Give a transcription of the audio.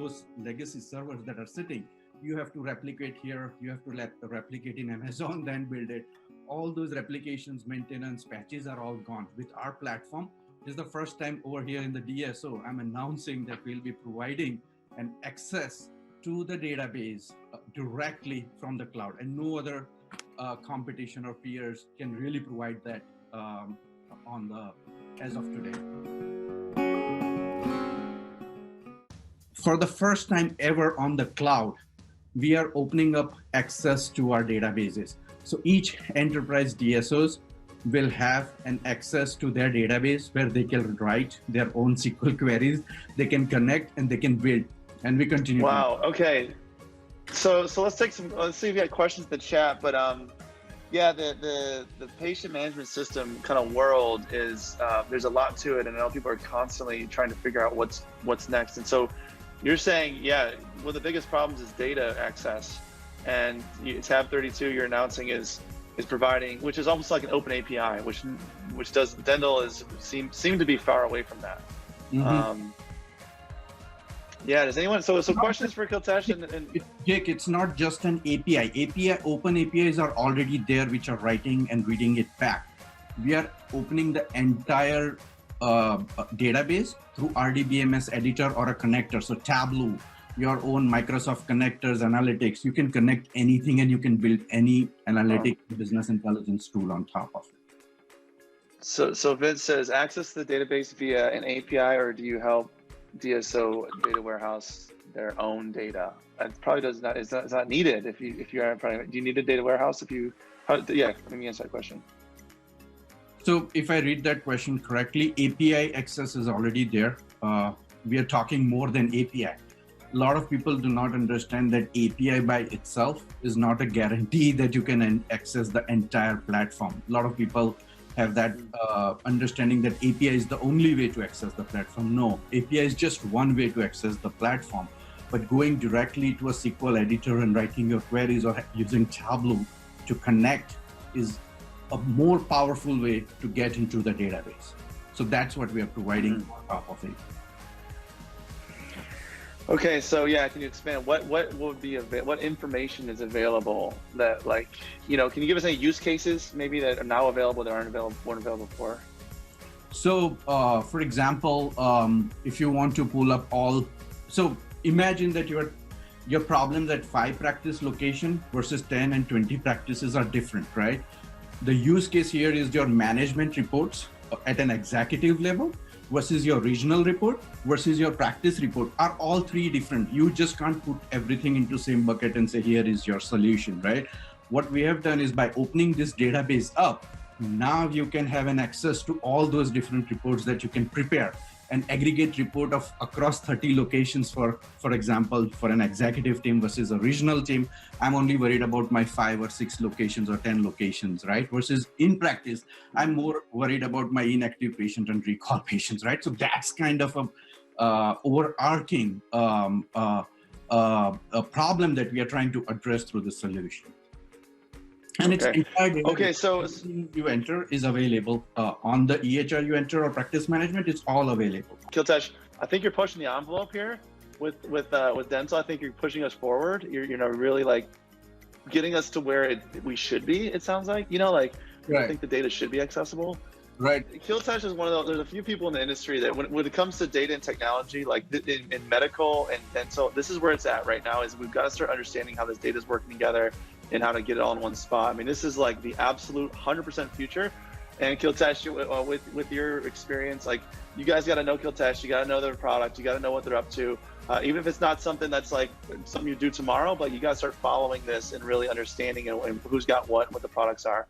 those legacy servers that are sitting, you have to replicate here, you have to replicate in Amazon, then build it. All those replications, maintenance, patches are all gone. With our platform, this is the first time over here in the DSO, I'm announcing that we'll be providing an access to the database directly from the cloud, and no other competition or peers can really provide that as of today. For the first time ever on the cloud, we are opening up access to our databases. So each enterprise DSOs will have an access to their database where they can write their own SQL queries, they can connect, and they can build. And we continue. Wow. Okay. So let's see if we got questions in the chat. But yeah, the patient management system kind of world is there's a lot to it, and I know people are constantly trying to figure out what's next. And so you're saying, yeah, one of the biggest problems is data access, and tab32 you're announcing is providing, which is almost like an open API, which does Dental seem to be far away from that. Mm-hmm. Yeah, does anyone, so questions for Kiltesh and Jake, it's not just an API. Open APIs are already there, which are writing and reading it back. We are opening the entire database through RDBMS editor or a connector. So Tableau, your own Microsoft connectors, analytics, you can connect anything and you can build any analytic business intelligence tool on top of it. So Vince says, access the database via an API, or do you help DSO data warehouse their own data? That probably is not needed if you are do you need a data warehouse yeah, let me answer that question. So if I read that question correctly, API access is already there. We are talking more than API. A lot of people do not understand that API by itself is not a guarantee that you can access the entire platform. A lot of people have that understanding that API is the only way to access the platform. No, API is just one way to access the platform. But going directly to a SQL editor and writing your queries or using Tableau to connect is a more powerful way to get into the database. So that's what we are providing on top of it. Okay, so yeah, can you expand? What would be what information is available that, like, you know, can you give us any use cases maybe that are now available that weren't available before? So, for example, if you want to pull up so imagine that your problems at 5 practice location versus 10 and 20 practices are different, right? The use case here is your management reports at an executive level versus your regional report versus your practice report are all 3 different. You just can't put everything into same bucket and say, here is your solution, right? What we have done is by opening this database up, now you can have an access to all those different reports that you can prepare. An aggregate report of across 30 locations, for example, for an executive team versus a regional team. I'm only worried about my 5 or 6 locations or 10 locations, right? Versus in practice, I'm more worried about my inactive patient and recall patients, right? So that's kind of a overarching a problem that we are trying to address through the solution. And it's entire data. Okay, so you enter is available on the EHR you enter or practice management. It's all available. Kiltesh, I think you're pushing the envelope here with Dental. I think you're pushing us forward. You're really like getting us to where we should be. It sounds like, you know, like I think the data should be accessible. Right. Kiltesh is one of those. There's a few people in the industry that when it comes to data and technology, like in medical and dental, this is where it's at right now. Is we've got to start understanding how this data is working together and how to get it all in one spot. I mean, this is like the absolute 100% future. And Kiltesh, with your experience, like, you guys got to know Kiltesh, you got to know their product, you got to know what they're up to. Even if it's not something that's like something you do tomorrow, but you got to start following this and really understanding and who's got what the products are.